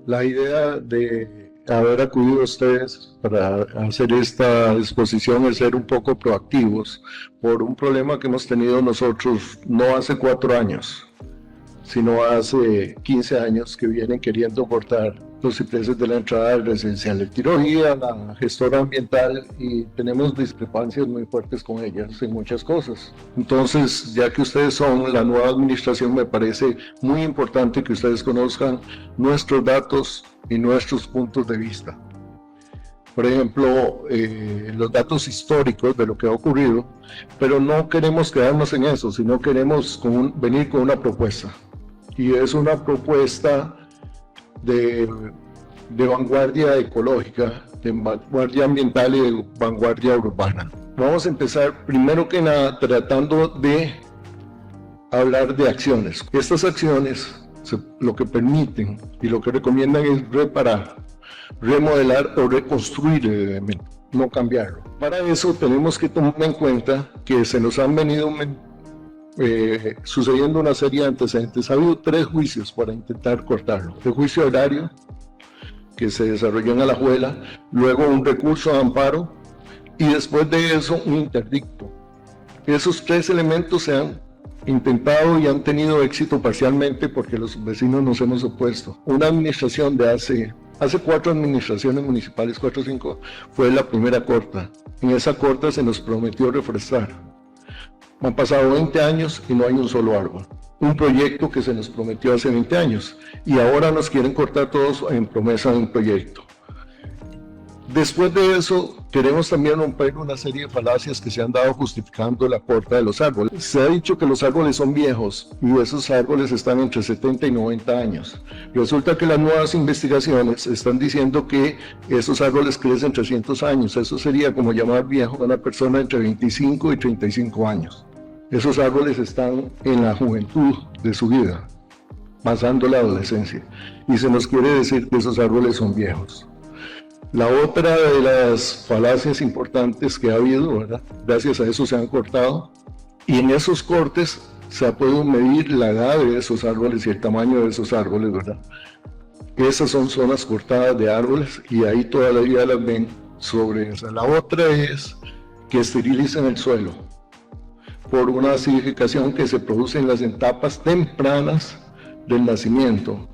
La idea de haber acudido a ustedes para hacer esta exposición es ser un poco proactivos por un problema que hemos tenido nosotros no hace 4 años, sino hace 15 años, que vienen queriendo cortar los cipreses de la entrada del residencial El Tiro, y a la gestora ambiental, y tenemos discrepancias muy fuertes con ellas en muchas cosas. Entonces, ya que ustedes son la nueva administración, me parece muy importante que ustedes conozcan nuestros datos y nuestros puntos de vista. Por ejemplo, los datos históricos de lo que ha ocurrido, pero no queremos quedarnos en eso, sino queremos venir con una propuesta. Y es una propuesta de vanguardia ecológica, de vanguardia ambiental y de vanguardia urbana. Vamos a empezar primero que nada tratando de hablar de acciones. Estas acciones lo que permiten y lo que recomiendan es reparar, remodelar o reconstruir el elemento, no cambiarlo. Para eso tenemos que tomar en cuenta que se nos han venido sucediendo una serie de antecedentes. Ha habido 3 juicios para intentar cortarlo. El juicio horario, que se desarrolló en Alajuela, luego un recurso de amparo y después de eso un interdicto. Esos 3 elementos se han intentado y han tenido éxito parcialmente porque los vecinos nos hemos opuesto. Una administración de hace 4 administraciones municipales, 4 o 5, fue la primera corta. En esa corta se nos prometió reforestar. Han pasado 20 años y no hay un solo árbol. Un proyecto que se nos prometió hace 20 años y ahora nos quieren cortar todos en promesa de un proyecto. Después de eso, queremos también romper una serie de falacias que se han dado justificando la corta de los árboles. Se ha dicho que los árboles son viejos y esos árboles están entre 70 y 90 años. Resulta que las nuevas investigaciones están diciendo que esos árboles crecen 300 años. Eso sería como llamar viejo a una persona entre 25 y 35 años. Esos árboles están en la juventud de su vida, pasando la adolescencia, y se nos quiere decir que esos árboles son viejos. La otra de las falacias importantes que ha habido, ¿verdad? Gracias a eso se han cortado, y en esos cortes se ha podido medir la edad de esos árboles y el tamaño de esos árboles, ¿verdad? Esas son zonas cortadas de árboles y ahí toda la vida las ven sobre esa. La otra es que esterilicen el suelo por una acidificación que se produce en las etapas tempranas del nacimiento.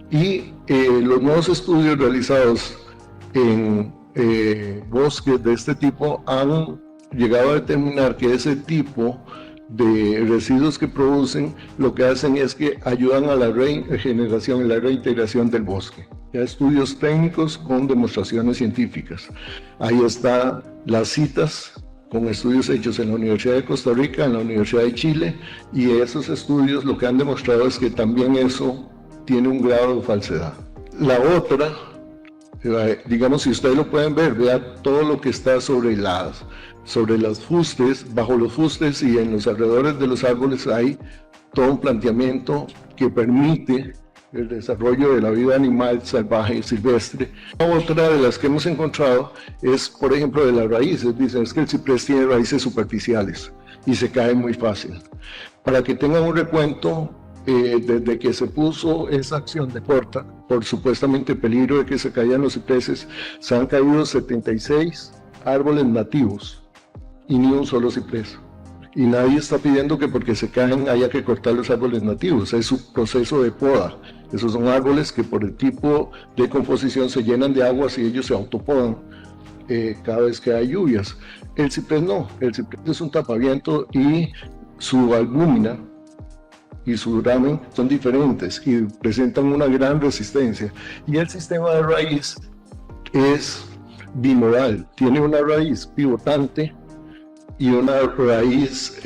Y los nuevos estudios realizados en bosques de este tipo han llegado a determinar que ese tipo de residuos que producen lo que hacen es que ayudan a la regeneración y la reintegración del bosque. Ya estudios técnicos con demostraciones científicas. Ahí están las citas con estudios hechos en la Universidad de Costa Rica, en la Universidad de Chile, y esos estudios lo que han demostrado es que también eso tiene un grado de falsedad. La otra, digamos, si ustedes lo pueden ver, vean todo lo que está sobre las fustes, bajo los fustes y en los alrededores de los árboles hay todo un planteamiento que permite el desarrollo de la vida animal salvaje y silvestre. Otra de las que hemos encontrado es, por ejemplo, de las raíces. Dicen es que el ciprés tiene raíces superficiales y se cae muy fácil. Para que tengan un recuento, desde que se puso esa acción de corta, por supuestamente peligro de que se caían los cipreses, se han caído 76 árboles nativos y ni un solo ciprés. Y nadie está pidiendo que porque se caen haya que cortar los árboles nativos, es un proceso de poda. Esos son árboles que por el tipo de composición se llenan de aguas y ellos se autopodan cada vez que hay lluvias. El ciprés no, el ciprés es un tapaviento y su albúmina y su duramen son diferentes y presentan una gran resistencia. Y el sistema de raíz es bimodal, tiene una raíz pivotante y una raíz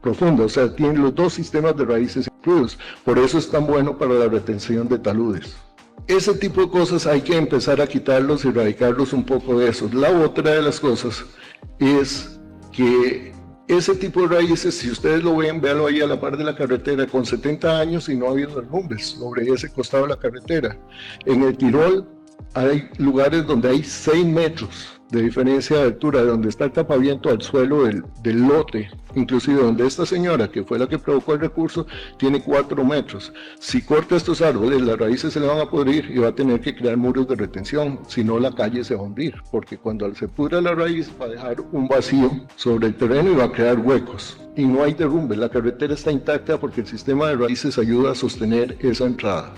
profunda, o sea, tiene los 2 sistemas de raíces incluidos. Por eso es tan bueno para la retención de taludes. Ese tipo de cosas hay que empezar a quitarlos y erradicarlos un poco de eso. La otra de las cosas es que ese tipo de raíces, si ustedes lo ven, véanlo ahí a la par de la carretera, con 70 años y no ha habido derrumbes sobre ese costado de la carretera. En el Tirol Hay lugares donde hay 6 metros de diferencia de altura de donde está el tapaviento al suelo del lote, inclusive donde esta señora, que fue la que provocó el recurso, tiene 4 metros. Si corta estos árboles, las raíces se le van a podrir y va a tener que crear muros de retención, si no la calle se va a hundir, porque cuando se pudra la raíz va a dejar un vacío sobre el terreno y va a crear huecos. Y no hay derrumbe, la carretera está intacta porque el sistema de raíces ayuda a sostener esa entrada.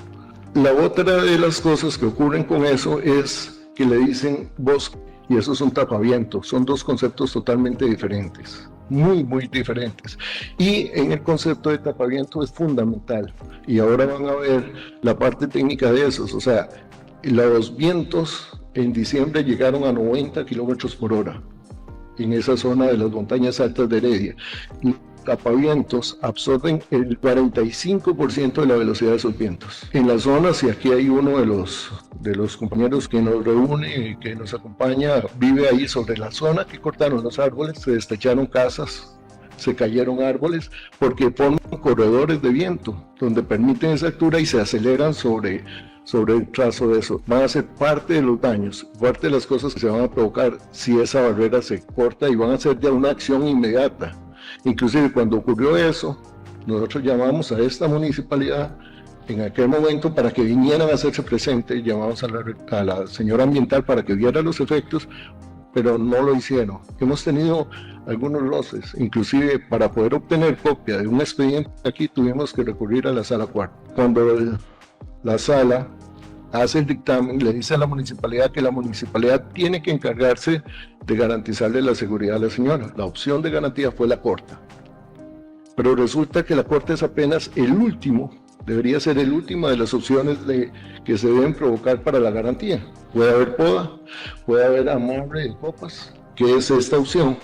La otra de las cosas que ocurren con eso es que le dicen bosque y eso es un tapaviento. Son dos conceptos totalmente diferentes, muy diferentes. Y en el concepto de tapaviento es fundamental. Y ahora van a ver la parte técnica de esos. O sea, los vientos en diciembre llegaron a 90 kilómetros por hora en esa zona de las montañas altas de Heredia. Tapavientos absorben el 45% de la velocidad de esos vientos. En las zonas, y aquí hay uno de los compañeros que nos reúne, que nos acompaña, vive ahí sobre la zona que cortaron los árboles, se destecharon casas, se cayeron árboles, porque forman corredores de viento, donde permiten esa altura y se aceleran sobre el trazo de eso. Van a ser parte de los daños, parte de las cosas que se van a provocar si esa barrera se corta y van a ser ya una acción inmediata. Inclusive cuando ocurrió eso, nosotros llamamos a esta municipalidad en aquel momento para que vinieran a hacerse presentes, llamamos a la señora ambiental para que viera los efectos, pero no lo hicieron. Hemos tenido algunos roces, inclusive para poder obtener copia de un expediente aquí tuvimos que recurrir a la sala cuarta. Cuando la sala hace el dictamen, le dice a la municipalidad que la municipalidad tiene que encargarse de garantizarle la seguridad a la señora. La opción de garantía fue la corta. Pero resulta que la corta es apenas el último, debería ser el último de las opciones que se deben provocar para la garantía. Puede haber poda, puede haber amarre de copas, que es esta opción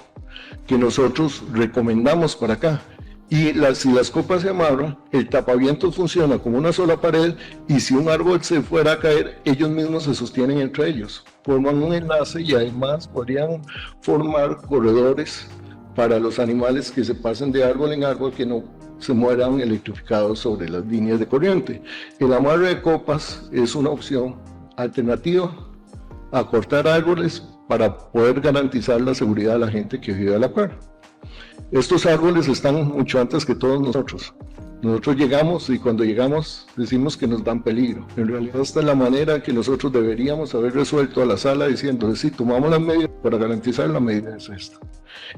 que nosotros recomendamos para acá. Y si las copas se amarran, el tapavientos funciona como una sola pared y si un árbol se fuera a caer, ellos mismos se sostienen entre ellos, forman un enlace y además podrían formar corredores para los animales que se pasen de árbol en árbol que no se mueran electrificados sobre las líneas de corriente. El amarre de copas es una opción alternativa a cortar árboles para poder garantizar la seguridad de la gente que vive a la par. Estos árboles están mucho antes que todos nosotros. Nosotros llegamos y cuando llegamos decimos que nos dan peligro. En realidad esta es la manera que nosotros deberíamos haber resuelto a la sala diciendo, si tomamos las medidas para garantizar, la medida es esta.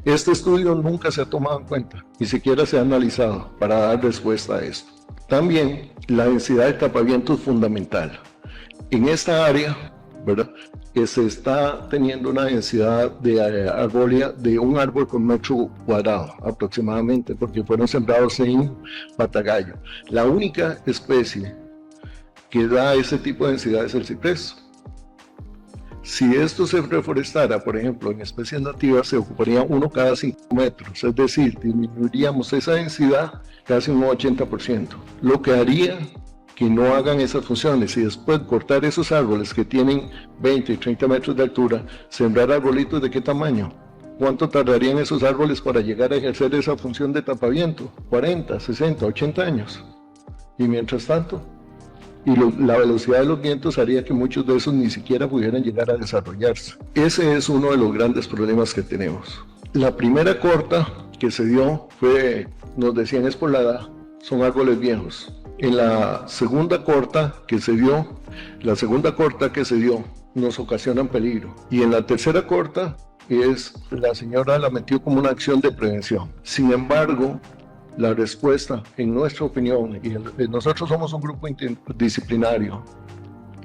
Este estudio nunca se ha tomado en cuenta, ni siquiera se ha analizado para dar respuesta a esto. También la densidad de tapaviento es fundamental. En esta área, ¿verdad?, que se está teniendo una densidad de arbólea de un árbol por metro cuadrado aproximadamente, porque fueron sembrados en Patagallo. La única especie que da ese tipo de densidad es el ciprés. Si esto se reforestara, por ejemplo, en especies nativas, se ocuparía uno cada 5 metros, es decir, disminuiríamos esa densidad casi un 80%, lo que haría que no hagan esas funciones y después cortar esos árboles que tienen 20 y 30 metros de altura, sembrar arbolitos de qué tamaño. ¿Cuánto tardarían esos árboles para llegar a ejercer esa función de tapaviento? 40, 60, 80 años. Y mientras tanto, la velocidad de los vientos haría que muchos de esos ni siquiera pudieran llegar a desarrollarse. Ese es uno de los grandes problemas que tenemos. La primera corta que se dio fue, nos decían, es por la edad, son árboles viejos. En la segunda corta que se dio, nos ocasionan peligro. Y en la tercera corta, la señora la metió como una acción de prevención. Sin embargo, la respuesta, en nuestra opinión, y nosotros somos un grupo interdisciplinario,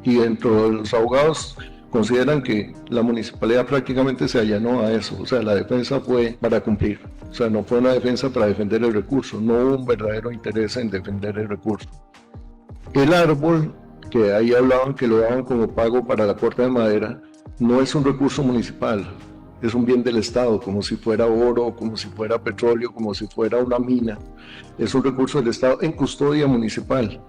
y dentro de los abogados consideran que la municipalidad prácticamente se allanó a eso, o sea, la defensa fue para cumplir, o sea, no fue una defensa para defender el recurso, no hubo un verdadero interés en defender el recurso. El árbol, que ahí hablaban que lo daban como pago para la corta de madera, no es un recurso municipal, es un bien del Estado, como si fuera oro, como si fuera petróleo, como si fuera una mina. Es un recurso del Estado en custodia municipal.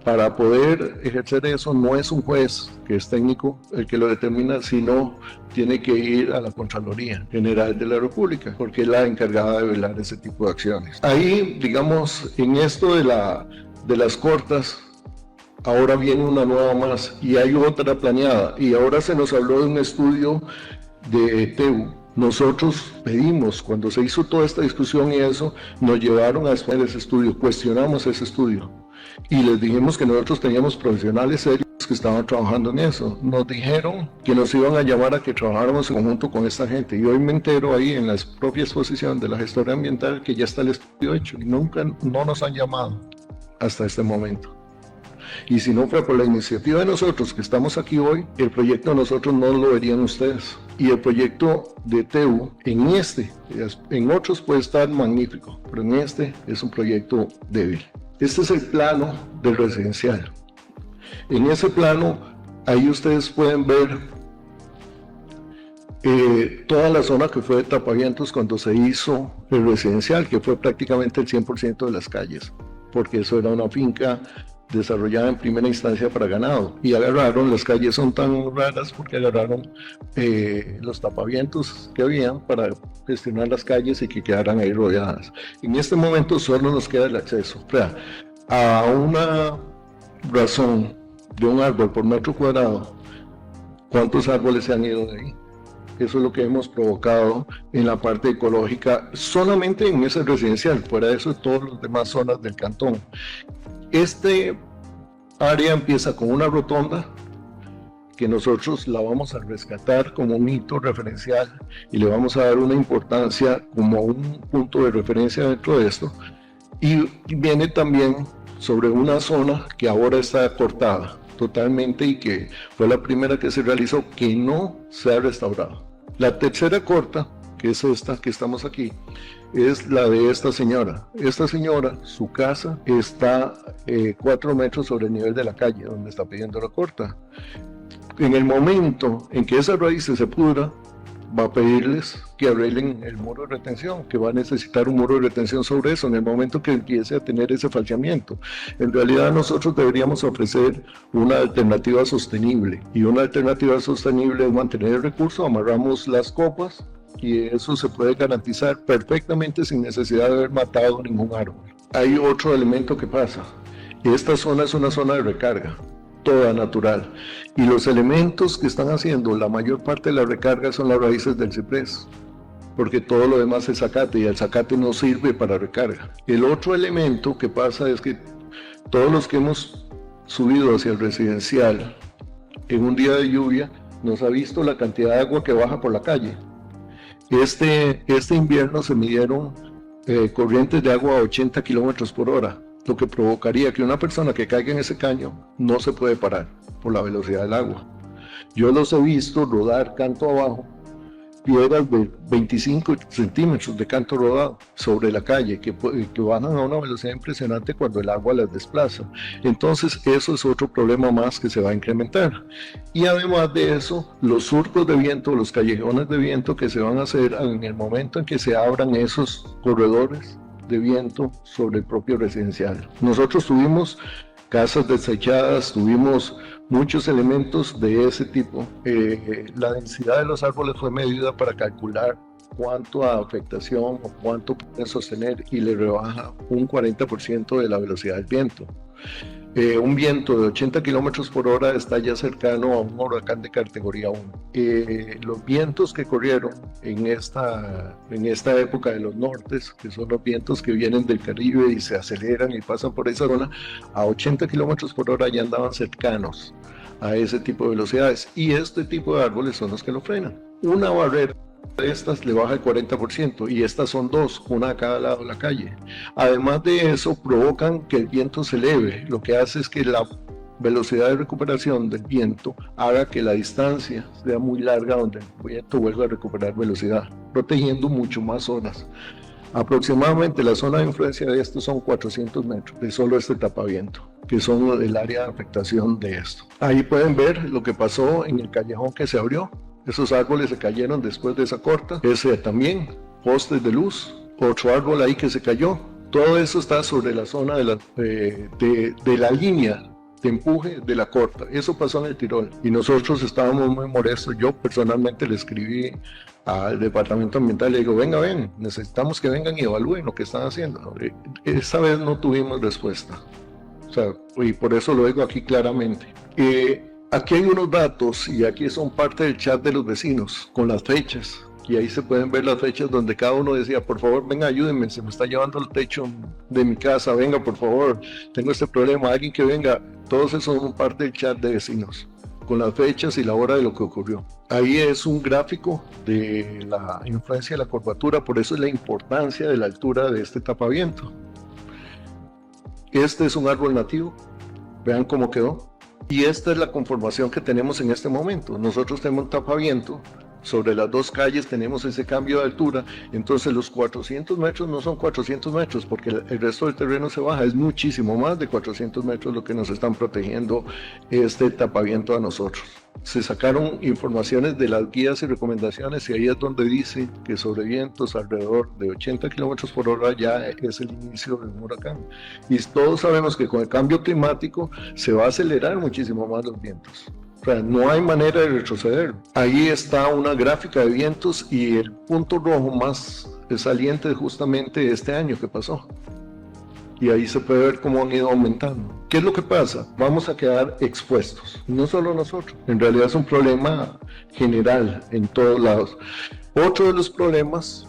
Para poder ejercer eso no es un juez, que es técnico, el que lo determina, sino tiene que ir a la Contraloría General de la República, porque es la encargada de velar ese tipo de acciones. Ahí, digamos, en esto de las cortas, ahora viene una nueva más y hay otra planeada, y ahora se nos habló de un estudio de TEU. Nosotros pedimos, cuando se hizo toda esta discusión y eso, nos llevaron a hacer ese estudio, cuestionamos ese estudio y les dijimos que nosotros teníamos profesionales serios que estaban trabajando en eso. Nos dijeron que nos iban a llamar a que trabajáramos en conjunto con esta gente, y hoy me entero ahí en la propia exposición de la gestora ambiental que ya está el estudio hecho y nunca no nos han llamado hasta este momento. Y si no fuera por la iniciativa de nosotros que estamos aquí hoy, el proyecto de nosotros no lo verían ustedes. Y el proyecto de TEU, en otros puede estar magnífico, pero en este es un proyecto débil. Este es el plano del residencial. En ese plano, ahí ustedes pueden ver toda la zona que fue de tapavientos cuando se hizo el residencial, que fue prácticamente el 100% de las calles, porque eso era una finca desarrollada en primera instancia para ganado, y agarraron, las calles son tan raras porque agarraron los tapavientos que habían para gestionar las calles y que quedaran ahí rodeadas. En este momento solo nos queda el acceso, o sea, a una razón de un árbol por metro cuadrado. ¿Cuántos árboles se han ido de ahí? Eso es lo que hemos provocado en la parte ecológica, solamente en ese residencial, fuera de eso, todas las demás zonas del cantón. Este área empieza con una rotonda que nosotros la vamos a rescatar como un hito referencial y le vamos a dar una importancia como un punto de referencia dentro de esto. Y viene también sobre una zona que ahora está cortada totalmente y que fue la primera que se realizó, que no se ha restaurado. La tercera corta, que es esta que estamos aquí, es la de esta señora. Esta señora, su casa está 4 metros sobre el nivel de la calle donde está pidiendo la corta. En el momento en que esa raíz se pudra, va a pedirles que arreglen el muro de retención, que va a necesitar un muro de retención sobre eso en el momento que empiece a tener ese falseamiento. En realidad nosotros deberíamos ofrecer una alternativa sostenible, y una alternativa sostenible es mantener el recurso, amarramos las copas y eso se puede garantizar perfectamente sin necesidad de haber matado ningún árbol. Hay otro elemento que pasa. Esta zona es una zona de recarga, toda natural, y los elementos que están haciendo la mayor parte de la recarga son las raíces del ciprés, porque todo lo demás es zacate y el zacate no sirve para recarga. El otro elemento que pasa es que todos los que hemos subido hacia el residencial en un día de lluvia nos ha visto la cantidad de agua que baja por la calle. Este invierno se midieron corrientes de agua a 80 kilómetros por hora, lo que provocaría que una persona que caiga en ese caño no se puede parar por la velocidad del agua. Yo los he visto rodar canto abajo, piedras de 25 centímetros de canto rodado sobre la calle, que bajan a una velocidad impresionante cuando el agua las desplaza. Entonces eso es otro problema más que se va a incrementar. Y además de eso, los surcos de viento, los callejones de viento que se van a hacer en el momento en que se abran esos corredores de viento sobre el propio residencial. Nosotros tuvimos casas desechadas, tuvimos muchos elementos de ese tipo. La densidad de los árboles fue medida para calcular cuánto a afectación o cuánto pueden sostener, y le rebaja un 40% de la velocidad del viento. Un viento de 80 kilómetros por hora está ya cercano a un huracán de categoría 1. Los vientos que corrieron en esta época de los nortes, que son los vientos que vienen del Caribe y se aceleran y pasan por esa zona, a 80 kilómetros por hora ya andaban cercanos a ese tipo de velocidades, y este tipo de árboles son los que lo frenan. Una barrera de estas le baja el 40%, y estas son dos, una a cada lado de la calle. Además de eso, provocan que el viento se eleve, lo que hace es que la velocidad de recuperación del viento haga que la distancia sea muy larga, donde el viento vuelva a recuperar velocidad, protegiendo mucho más zonas. Aproximadamente la zona de influencia de esto son 400 metros de solo este tapaviento, que son el área de afectación de esto. Ahí pueden ver lo que pasó en el callejón que se abrió. Esos árboles se cayeron después de esa corta. Ese también, postes de luz, otro árbol ahí que se cayó. Todo eso está sobre la zona de la línea de empuje de la corta. Eso pasó en el Tirol y nosotros estábamos muy molestos. Yo personalmente le escribí al departamento ambiental y le digo, ven, necesitamos que vengan y evalúen lo que están haciendo. Esta vez no tuvimos respuesta. O sea, y por eso lo digo aquí claramente. Aquí hay unos datos y aquí son parte del chat de los vecinos con las fechas. Y ahí se pueden ver las fechas donde cada uno decía, por favor, venga, ayúdenme, se me está llevando el techo de mi casa, venga, por favor, tengo este problema, alguien que venga. Todos esos son parte del chat de vecinos, con las fechas y la hora de lo que ocurrió. Ahí es un gráfico de la influencia de la curvatura, por eso es la importancia de la altura de este tapaviento. Este es un árbol nativo, vean cómo quedó. Y esta es la conformación que tenemos en este momento. Nosotros tenemos un tapaviento. Sobre las dos calles tenemos ese cambio de altura, entonces los 400 metros no son 400 metros porque el resto del terreno se baja, es muchísimo más de 400 metros lo que nos están protegiendo este tapaviento a nosotros. Se sacaron informaciones de las guías y recomendaciones y ahí es donde dice que sobre vientos alrededor de 80 kilómetros por hora ya es el inicio de un huracán. Y todos sabemos que con el cambio climático se va a acelerar muchísimo más los vientos. O sea, no hay manera de retroceder. Ahí está una gráfica de vientos y el punto rojo más saliente justamente este año que pasó. Y ahí se puede ver cómo han ido aumentando. ¿Qué es lo que pasa? Vamos a quedar expuestos. No solo nosotros. En realidad es un problema general en todos lados. Otro de los problemas,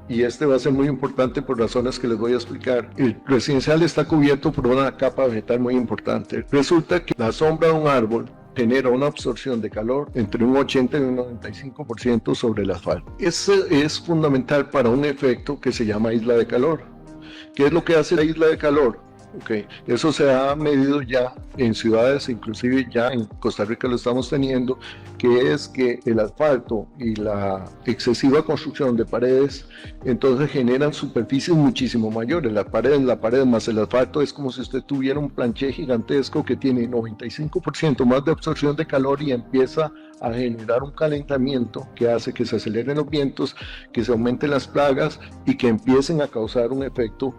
y este va a ser muy importante por razones que les voy a explicar, el residencial está cubierto por una capa vegetal muy importante. Resulta que la sombra de un árbol genera una absorción de calor entre un 80 y un 95% sobre el asfalto. Ese es fundamental para un efecto que se llama isla de calor. ¿Qué es lo que hace la isla de calor? Okay. Eso se ha medido ya en ciudades, inclusive ya en Costa Rica lo estamos teniendo, que es que el asfalto y la excesiva construcción de paredes entonces generan superficies muchísimo mayores. La pared más el asfalto es como si usted tuviera un planché gigantesco que tiene 95% más de absorción de calor y empieza a generar un calentamiento que hace que se aceleren los vientos, que se aumenten las plagas y que empiecen a causar un efecto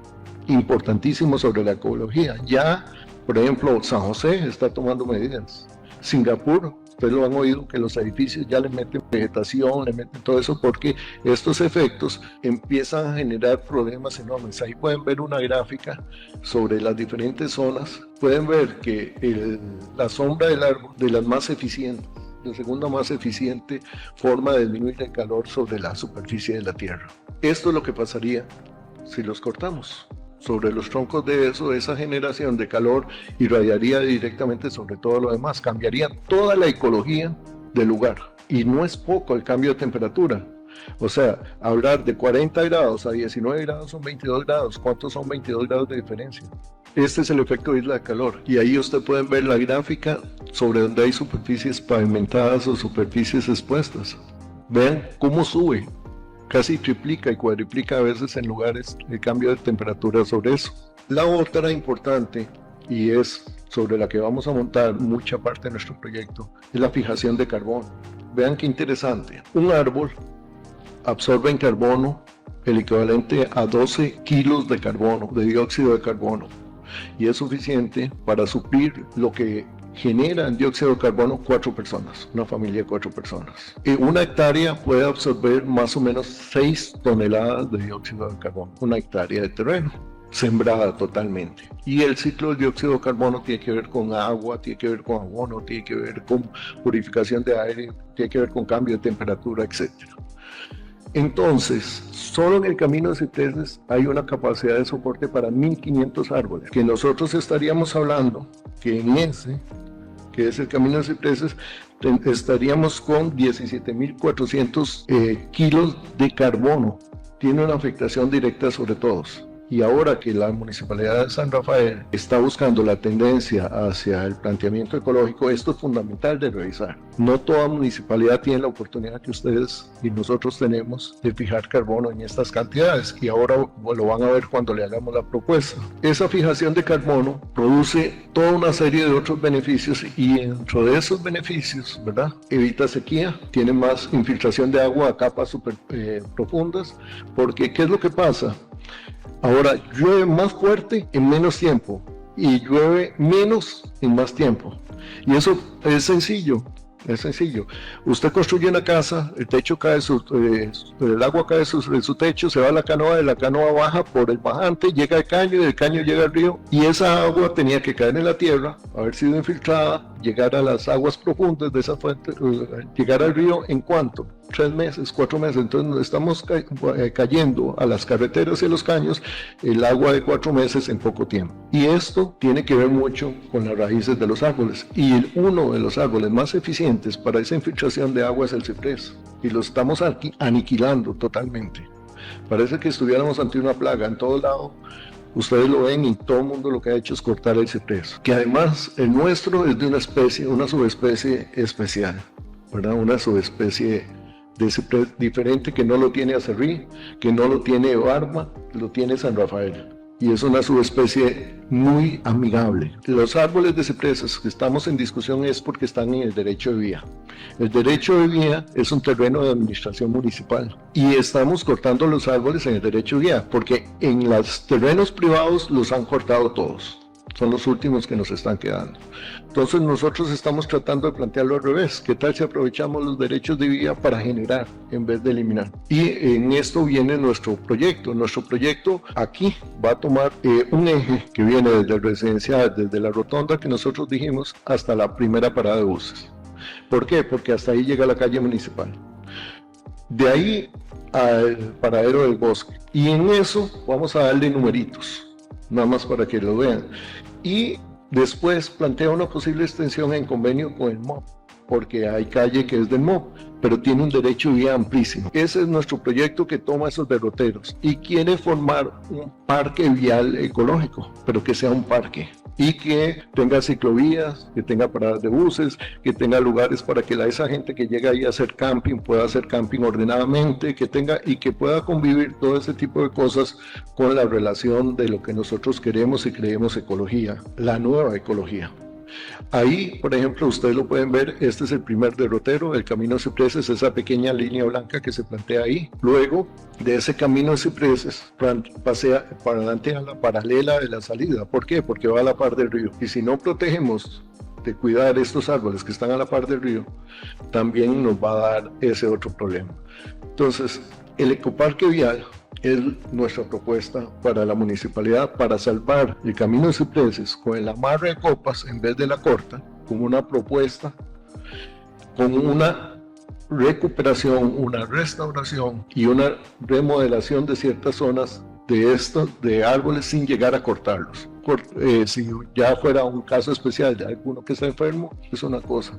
importantísimo sobre la ecología. Ya, por ejemplo, San José está tomando medidas. Singapur, ustedes lo han oído, que los edificios ya le meten vegetación, le meten todo eso, porque estos efectos empiezan a generar problemas enormes. Ahí pueden ver una gráfica sobre las diferentes zonas. Pueden ver que la sombra del árbol, de las más eficientes, la segunda más eficiente forma de disminuir el calor sobre la superficie de la Tierra. Esto es lo que pasaría si los cortamos. Sobre los troncos de eso, esa generación de calor irradiaría directamente sobre todo lo demás, cambiaría toda la ecología del lugar. Y no es poco el cambio de temperatura. O sea, hablar de 40 grados a 19 grados son 22 grados. ¿Cuántos son 22 grados de diferencia? Este es el efecto de isla de calor. Y ahí ustedes pueden ver la gráfica sobre donde hay superficies pavimentadas o superficies expuestas. Vean cómo sube. Casi triplica y cuadriplica a veces en lugares el cambio de temperatura sobre eso. La otra importante, y es sobre la que vamos a montar mucha parte de nuestro proyecto, es la fijación de carbono. Vean qué interesante. Un árbol absorbe en carbono el equivalente a 12 kilos de carbono, de dióxido de carbono, y es suficiente para suplir lo que generan dióxido de carbono 4 personas, una familia de 4 personas. Y una hectárea puede absorber más o menos 6 toneladas de dióxido de carbono, una hectárea de terreno, sembrada totalmente. Y el ciclo del dióxido de carbono tiene que ver con agua, tiene que ver con abono, tiene que ver con purificación de aire, tiene que ver con cambio de temperatura, etc. Entonces, solo en el camino de cipreses hay una capacidad de soporte para 1.500 árboles, que nosotros estaríamos hablando que en ese, que es el camino de cipreses, estaríamos con 17.400 kilos de carbono. Tiene una afectación directa sobre todos. Y ahora que la Municipalidad de San Rafael está buscando la tendencia hacia el planteamiento ecológico, esto es fundamental de revisar. No toda municipalidad tiene la oportunidad que ustedes y nosotros tenemos de fijar carbono en estas cantidades, y ahora lo van a ver cuando le hagamos la propuesta. Esa fijación de carbono produce toda una serie de otros beneficios, y dentro de esos beneficios, ¿verdad? Evita sequía, tiene más infiltración de agua a capas super profundas, porque ¿qué es lo que pasa? Ahora llueve más fuerte en menos tiempo y llueve menos en más tiempo. Y eso es sencillo. Es sencillo. Usted construye una casa, el techo cae, el agua cae sobre su techo, se va a la canoa, de la canoa baja por el bajante, llega al caño y del caño llega al río. Y esa agua tenía que caer en la tierra, haber sido infiltrada, llegar a las aguas profundas de esa fuente, llegar al río en ¿cuánto? 3 meses, 4 meses. Entonces nos estamos cayendo a las carreteras y a los caños el agua de 4 meses en poco tiempo. Y esto tiene que ver mucho con las raíces de los árboles. Y uno de los árboles más eficientes para esa infiltración de agua es el ciprés. Y lo estamos aquí aniquilando totalmente. Parece que estuviéramos ante una plaga en todo lado. Ustedes lo ven y todo el mundo lo que ha hecho es cortar el ciprés. Que además el nuestro es de una especie, una subespecie especial, ¿verdad? Una subespecie de ciprés diferente que no lo tiene Acerrí, que no lo tiene Barba, lo tiene San Rafael. Y es una subespecie muy amigable. Los árboles de cipreses que estamos en discusión es porque están en el derecho de vía. El derecho de vía es un terreno de administración municipal y estamos cortando los árboles en el derecho de vía porque en los terrenos privados los han cortado todos. Son los últimos que nos están quedando. Entonces nosotros estamos tratando de plantearlo al revés. ¿Qué tal si aprovechamos los derechos de vía para generar en vez de eliminar? Y en esto viene nuestro proyecto. Nuestro proyecto aquí va a tomar un eje que viene desde el residencial, desde la rotonda que nosotros dijimos, hasta la primera parada de buses. ¿Por qué? Porque hasta ahí llega la calle municipal. De ahí al paradero del bosque. Y en eso vamos a darle numeritos, nada más para que lo vean. Y después plantea una posible extensión en convenio con el MOP, porque hay calle que es del MOP, pero tiene un derecho de vía amplísimo. Ese es nuestro proyecto que toma esos derroteros y quiere formar un parque vial ecológico, pero que sea un parque y que tenga ciclovías, que tenga paradas de buses, que tenga lugares para que esa gente que llega ahí a hacer camping pueda hacer camping ordenadamente, que tenga y que pueda convivir todo ese tipo de cosas con la relación de lo que nosotros queremos y creemos ecología, la nueva ecología. Ahí, por ejemplo, ustedes lo pueden ver, este es el primer derrotero, el camino de cipreses, esa pequeña línea blanca que se plantea ahí. Luego, de ese camino de cipreses, pasea para adelante a la paralela de la salida. ¿Por qué? Porque va a la par del río. Y si no protegemos de cuidar estos árboles que están a la par del río, también nos va a dar ese otro problema. Entonces, el ecoparque vial es nuestra propuesta para la municipalidad para salvar el camino de cipreses con el amarre de copas en vez de la corta, como una propuesta, con una recuperación, una restauración y una remodelación de ciertas zonas de árboles sin llegar a cortarlos. Si ya fuera un caso especial de alguno que está enfermo, es una cosa,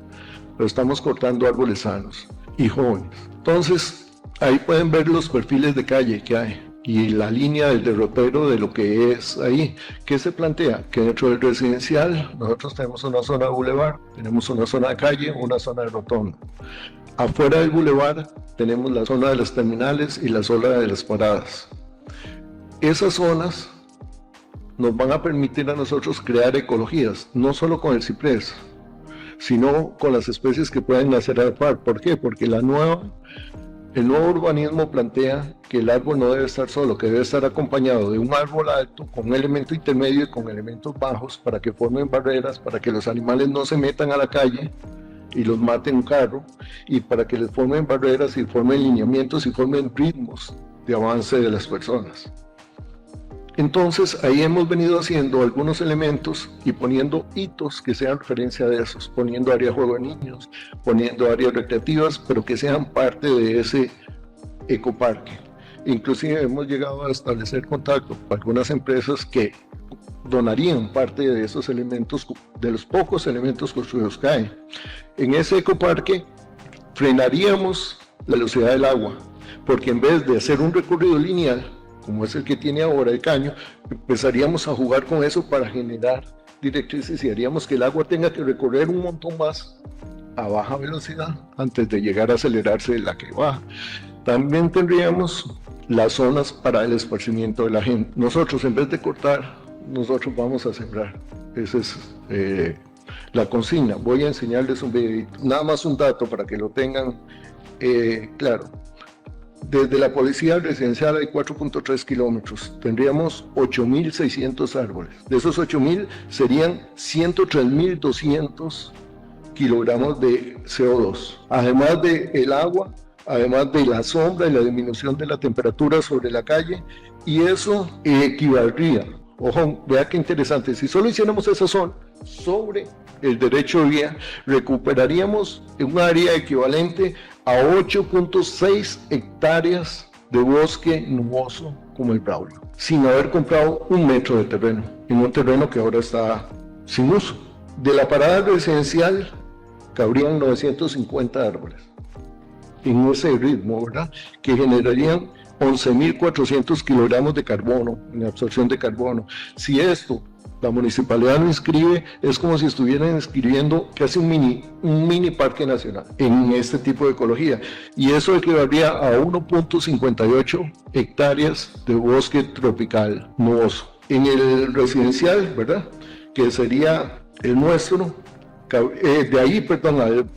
pero estamos cortando árboles sanos y jóvenes. Entonces, ahí pueden ver los perfiles de calle que hay y la línea del derrotero de lo que es ahí. ¿Qué se plantea? Que dentro del residencial nosotros tenemos una zona de bulevar, tenemos una zona de calle, una zona de rotonda. Afuera del bulevar tenemos la zona de las terminales y la zona de las paradas. Esas zonas nos van a permitir a nosotros crear ecologías, no solo con el ciprés, sino con las especies que pueden nacer a la par. ¿Por qué? Porque el nuevo urbanismo plantea que el árbol no debe estar solo, que debe estar acompañado de un árbol alto con un elemento intermedio y con elementos bajos para que formen barreras, para que los animales no se metan a la calle y los maten un carro, y para que les formen barreras y formen lineamientos y formen ritmos de avance de las personas. Entonces ahí hemos venido haciendo algunos elementos y poniendo hitos que sean referencia de esos, poniendo áreas de juego de niños, poniendo áreas recreativas, pero que sean parte de ese ecoparque. Inclusive hemos llegado a establecer contacto con algunas empresas que donarían parte de esos elementos, de los pocos elementos construidos que hay. En ese ecoparque frenaríamos la velocidad del agua, porque en vez de hacer un recorrido lineal, como es el que tiene ahora el caño, empezaríamos a jugar con eso para generar directrices y haríamos que el agua tenga que recorrer un montón más a baja velocidad antes de llegar a acelerarse la que baja. También tendríamos las zonas para el esparcimiento de la gente. Nosotros, en vez de cortar, nosotros vamos a sembrar. Esa es la consigna. Voy a enseñarles un videito, nada más un dato para que lo tengan claro. Desde la policía residencial hay 4.3 kilómetros, tendríamos 8.600 árboles. De esos 8.000 serían 103.200 kilogramos de CO2. Además del agua, además de la sombra y la disminución de la temperatura sobre la calle, y eso equivaldría, ojo, vea qué interesante, si solo hiciéramos esa zona sobre el derecho de vía, recuperaríamos un área equivalente a 8.6 hectáreas de bosque nuboso como el Braulio, sin haber comprado un metro de terreno, en un terreno que ahora está sin uso. De la parada residencial cabrían 950 árboles en ese ritmo, ¿verdad? Que generarían 11.400 kilogramos de carbono, en absorción de carbono. Si esto la municipalidad lo inscribe, es como si estuvieran inscribiendo casi un mini parque nacional en este tipo de ecología. Y eso equivaldría a 1.58 hectáreas de bosque tropical nuboso. En el residencial, ¿verdad? Que sería el nuestro, de ahí, perdón, al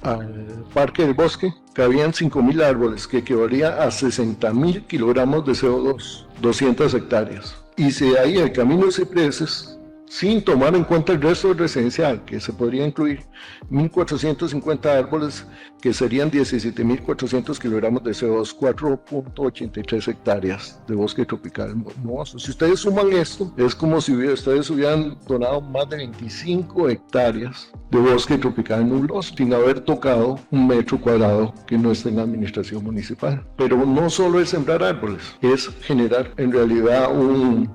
parque del bosque, cabían 5.000 árboles, que equivalía a 60.000 kilogramos de CO2, 200 hectáreas. Y si de ahí el camino de cipreses, sin tomar en cuenta el resto del residencial, que se podría incluir 1.450 árboles, que serían 17.400 kilogramos de CO2, 4.83 hectáreas de bosque tropical nuboso. Si ustedes suman esto, es como si ustedes hubieran donado más de 25 hectáreas de bosque tropical nuboso, sin haber tocado un metro cuadrado que no esté en la administración municipal. Pero no solo es sembrar árboles, es generar en realidad un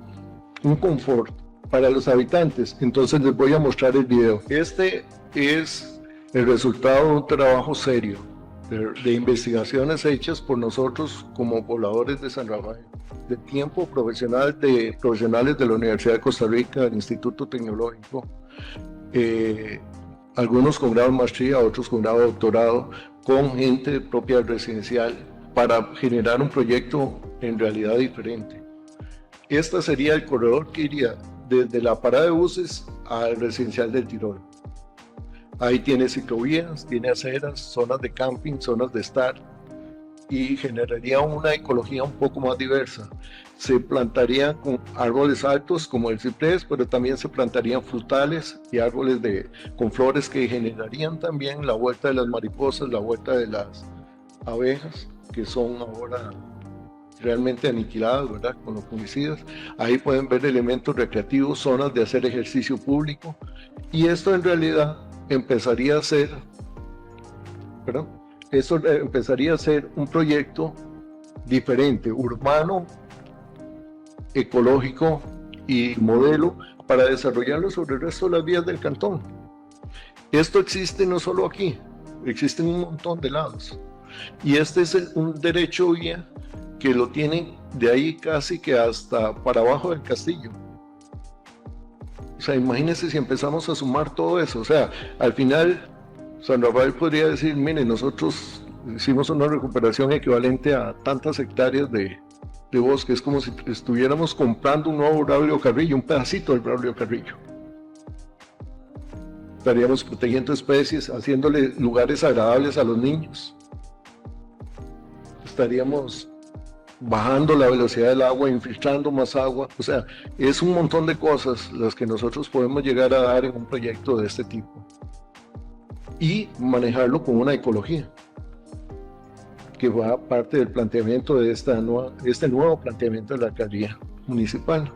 confort para los habitantes. Entonces les voy a mostrar el video. Este es el resultado de un trabajo serio, de investigaciones hechas por nosotros como pobladores de San Rafael, de tiempo profesional, de profesionales de la Universidad de Costa Rica, del Instituto Tecnológico, algunos con grado de maestría, otros con grado de doctorado, con gente propia residencial, para generar un proyecto en realidad diferente. Este sería el corredor que iría desde la parada de buses al residencial del Tirol. Ahí tiene ciclovías, tiene aceras, zonas de camping, zonas de estar, y generaría una ecología un poco más diversa. Se plantarían con árboles altos como el ciprés, pero también se plantarían frutales y árboles con flores que generarían también la vuelta de las mariposas, la vuelta de las abejas, que son ahora realmente aniquiladas, ¿verdad?, con los fungicidas. Ahí pueden ver elementos recreativos, zonas de hacer ejercicio público, y esto en realidad empezaría a ser, un proyecto diferente, urbano, ecológico y modelo para desarrollarlo sobre el resto de las vías del cantón. Esto existe no solo aquí, existe en un montón de lados, y este es un derecho vía que lo tienen de ahí casi que hasta para abajo del castillo. O sea, imagínense si empezamos a sumar todo eso. O sea, al final San Rafael podría decir, miren, nosotros hicimos una recuperación equivalente a tantas hectáreas de bosque. Es como si estuviéramos comprando un nuevo Braulio Carrillo, un pedacito del Braulio Carrillo. Estaríamos protegiendo especies, haciéndole lugares agradables a los niños. Estaríamos bajando la velocidad del agua, infiltrando más agua. O sea, es un montón de cosas las que nosotros podemos llegar a dar en un proyecto de este tipo y manejarlo con una ecología que va parte del planteamiento de este nuevo planteamiento de la alcaldía municipal.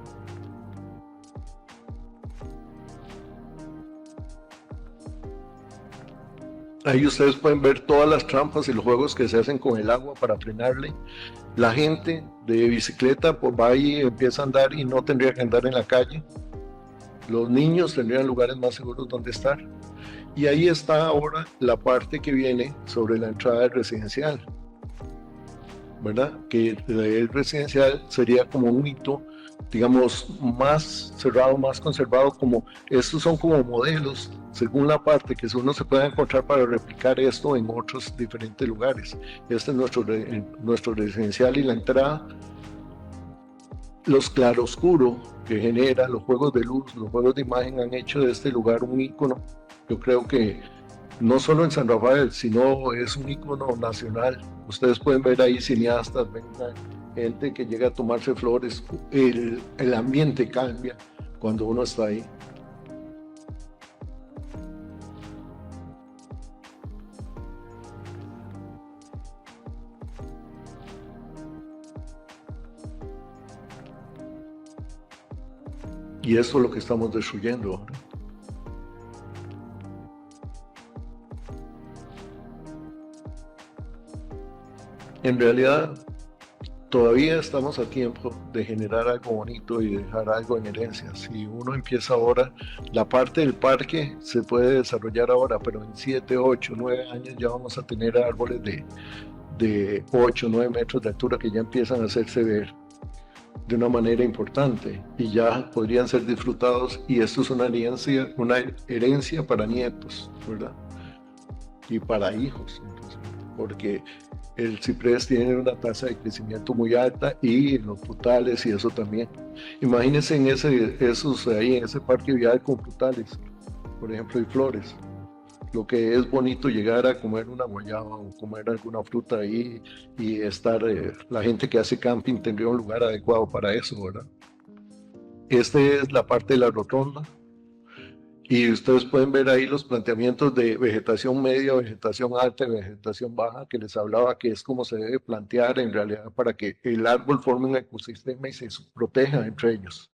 Ahí ustedes pueden ver todas las trampas y los juegos que se hacen con el agua para frenarle. La gente de bicicleta pues va y empieza a andar y no tendría que andar en la calle. Los niños tendrían lugares más seguros donde estar. Y ahí está ahora la parte que viene sobre la entrada del residencial, ¿verdad? Que el residencial sería como un hito, digamos, más cerrado, más conservado, como estos son como modelos según la parte que uno se pueda encontrar para replicar esto en otros diferentes lugares. Este es nuestro residencial, y la entrada, los claroscuros que genera, los juegos de luz, los juegos de imagen han hecho de este lugar un ícono. Yo creo que no solo en San Rafael, sino es un ícono nacional. Ustedes pueden ver ahí cineastas, ven gente que llega a tomarse flores, el ambiente cambia cuando uno está ahí. Y eso es lo que estamos destruyendo ahora. En realidad, todavía estamos a tiempo de generar algo bonito y dejar algo en herencia. Si uno empieza ahora, la parte del parque se puede desarrollar ahora, pero en 7, 8, 9 años ya vamos a tener árboles de 8, 9 metros de altura que ya empiezan a hacerse ver de una manera importante y ya podrían ser disfrutados, y esto es una herencia para nietos, ¿verdad? Y para hijos, incluso, porque el ciprés tiene una tasa de crecimiento muy alta y los frutales y eso también. Imagínense en esos ahí en ese parque vial con frutales, por ejemplo, y flores. Lo que es bonito llegar a comer una guayaba o comer alguna fruta ahí y estar, la gente que hace camping tendría un lugar adecuado para eso, ¿verdad? Esta es la parte de la rotonda y ustedes pueden ver ahí los planteamientos de vegetación media, vegetación alta y vegetación baja que les hablaba, que es como se debe plantear en realidad para que el árbol forme un ecosistema y se proteja entre ellos.